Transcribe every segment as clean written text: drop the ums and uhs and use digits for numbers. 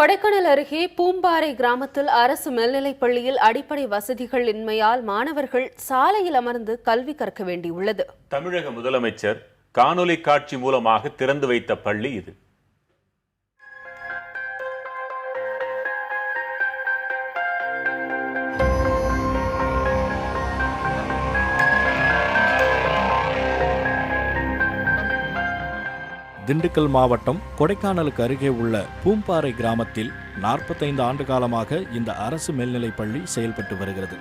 கொடைக்கானல் அருகே பூம்பாறை கிராமத்தில் அரசு மேல்நிலைப் பள்ளியில் அடிப்படை வசதிகள் இன்மையால் மாணவர்கள் சாலையில் அமர்ந்து கல்வி கற்க வேண்டியுள்ளது. தமிழக முதலமைச்சர் காணொலி காட்சி மூலமாக திறந்து வைத்த பள்ளி இது. திண்டுக்கல் மாவட்டம் கொடைக்கானலுக்கு அருகே உள்ள பூம்பாறை கிராமத்தில் 45 ஆண்டு காலமாக இந்த அரசு மேல்நிலைப் பள்ளி செயல்பட்டு வருகிறது.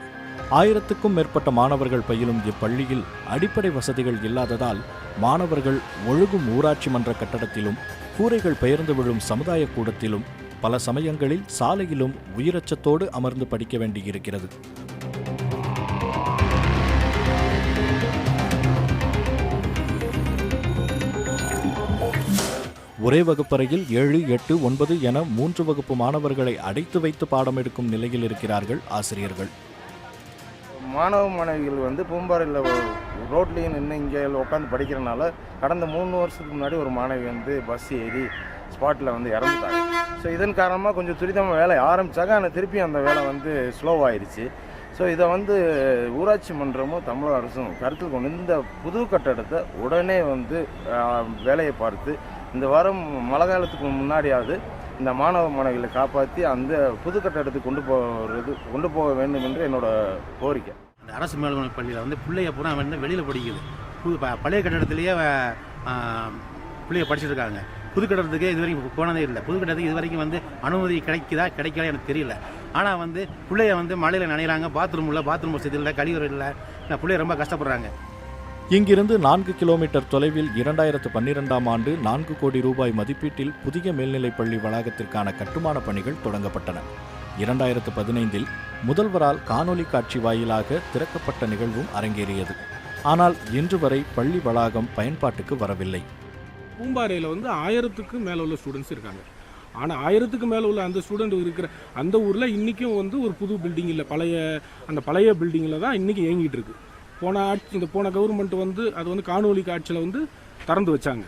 1000க்கும் மேற்பட்ட மாணவர்கள் பயிலும் இப்பள்ளியில் அடிப்படை வசதிகள் இல்லாததால் மாணவர்கள் ஒழுகும் ஊராட்சி மன்ற கட்டடத்திலும் கூரைகள் பெயர்ந்து விழும் சமுதாய கூடத்திலும் பல சமயங்களில் சாலையிலும் உயிரச்சத்தோடு அமர்ந்து படிக்க வேண்டியிருக்கிறது. ஒரே வகுப்பறையில் 7, 8, 9 என 3 வகுப்பு மாணவர்களை அடைத்து வைத்து பாடம் எடுக்கும் நிலையில் இருக்கிறார்கள் ஆசிரியர்கள். மாணவிகள் பூம்பாறையில் ரோட்லேயும் நின்று இங்கே உட்காந்து படிக்கிறனால கடந்த 3 வருஷத்துக்கு முன்னாடி ஒரு மாணவி பஸ் ஏறி ஸ்பாட்டில் இறந்துட்டாங்க. ஸோ இதன் காரணமாக கொஞ்சம் துரிதமாக வேலை ஆரம்பித்தாங்க. ஆனால் திருப்பி அந்த வேலை ஸ்லோவாகிடுச்சு. ஸோ இதை ஊராட்சி மன்றமும் தமிழக அரசும் கருத்தில் கொண்டு இந்த புது கட்டடத்தை உடனே வேலையை பார்த்து இந்த வாரம் மழை காலத்துக்கு முன்னாடியாவது இந்த மாணவிகளை காப்பாற்றி அந்த புது கட்டடத்துக்கு கொண்டு போக வேண்டும் என்று என்னோட கோரிக்கை. அந்த அரசு மேல்நிலைப் பள்ளியில் பிள்ளைய பூரா வெளியில் படிக்குது. பழைய கட்டடத்திலேயே பிள்ளைய படிச்சுட்டு இருக்காங்க. புது கட்டடத்துக்கு இது வரைக்கும் போனதே இல்லை. புது கட்டடத்துக்கு இது வரைக்கும் அனுமதி கிடைக்கல எனக்கு தெரியல. ஆனால் பிள்ளைய மழையில் நனைகிறாங்க. பாத்ரூம் வசதி இல்லை, கழிவறை இல்லை. பிள்ளைய ரொம்ப கஷ்டப்படுறாங்க. இங்கிருந்து 4 கிலோமீட்டர் தொலைவில் 2012ஆம் ஆண்டு 4 கோடி ரூபாய் மதிப்பீட்டில் புதிய மேல்நிலைப் பள்ளி வளாகத்திற்கான கட்டுமான பணிகள் தொடங்கப்பட்டன. 2015இல் முதல்வரால் காணொலி காட்சி வாயிலாக திறக்கப்பட்ட நிகழ்வும் அரங்கேறியது. ஆனால் இன்று வரை பள்ளி வளாகம் பயன்பாட்டுக்கு வரவில்லை. பூம்பாறையில் 1000க்கும் மேலே உள்ள ஸ்டூடெண்ட்ஸ் இருக்காங்க. ஆனால் 1000க்கு மேலே உள்ள அந்த ஸ்டூடெண்ட் இருக்கிற அந்த ஊரில் இன்றைக்கும் ஒரு புது பில்டிங் இல்லை. பழைய பில்டிங்கில் தான் இன்றைக்கி இயங்கிட்டு இருக்கு. போன கவர்மெண்ட் அது காணொலி காட்சியில் திறந்து வச்சாங்க.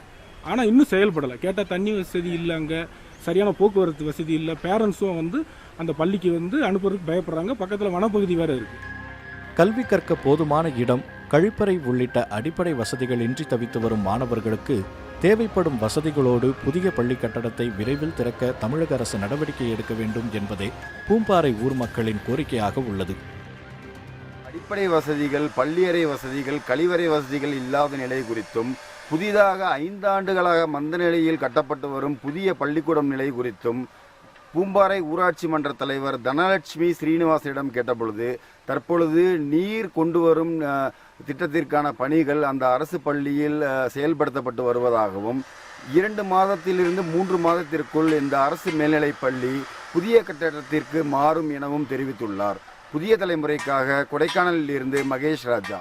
ஆனால் இன்னும் செயல்படலை. கேட்டால் தண்ணி வசதி இல்லை, அங்கே சரியான போக்குவரத்து வசதி இல்லை. பேரண்ட்ஸும் அந்த பள்ளிக்கு அனுப்புறதுக்கு பயப்படுறாங்க. பக்கத்தில் வனப்பகுதி வேறு இருக்குது. கல்வி கற்க போதுமான இடம், கழிப்பறை உள்ளிட்ட அடிப்படை வசதிகள் இன்றி தவித்து வரும் மாணவர்களுக்கு தேவைப்படும் வசதிகளோடு புதிய பள்ளி கட்டடத்தை விரைவில் திறக்க தமிழக அரசு நடவடிக்கை எடுக்க வேண்டும் என்பதே பூம்பாறை ஊர் மக்களின் கோரிக்கையாக உள்ளது. அடிப்படை வசதிகள், பள்ளியறை வசதிகள், கழிவறை வசதிகள் இல்லாத நிலை குறித்தும், புதிதாக 5 ஆண்டுகளாக மந்த நிலையில் கட்டப்பட்டு வரும் புதிய பள்ளிக்கூடம் நிலை குறித்தும் பூம்பாறை ஊராட்சி மன்ற தலைவர் தனலட்சுமி ஸ்ரீனிவாசிடம் கேட்டபொழுது, தற்பொழுது நீர் கொண்டு வரும் திட்டத்திற்கான பணிகள் அந்த அரசு பள்ளியில் செயல்படுத்தப்பட்டு வருவதாகவும் 2 மாதத்திலிருந்து 3 மாதத்திற்குள் இந்த அரசு மேல்நிலைப் பள்ளி புதிய கட்டடத்திற்கு மாறும் எனவும் தெரிவித்துள்ளார். புதிய தலைமுறைக்காக கொடைக்கானலில் இருந்து மகேஷ் ராஜா.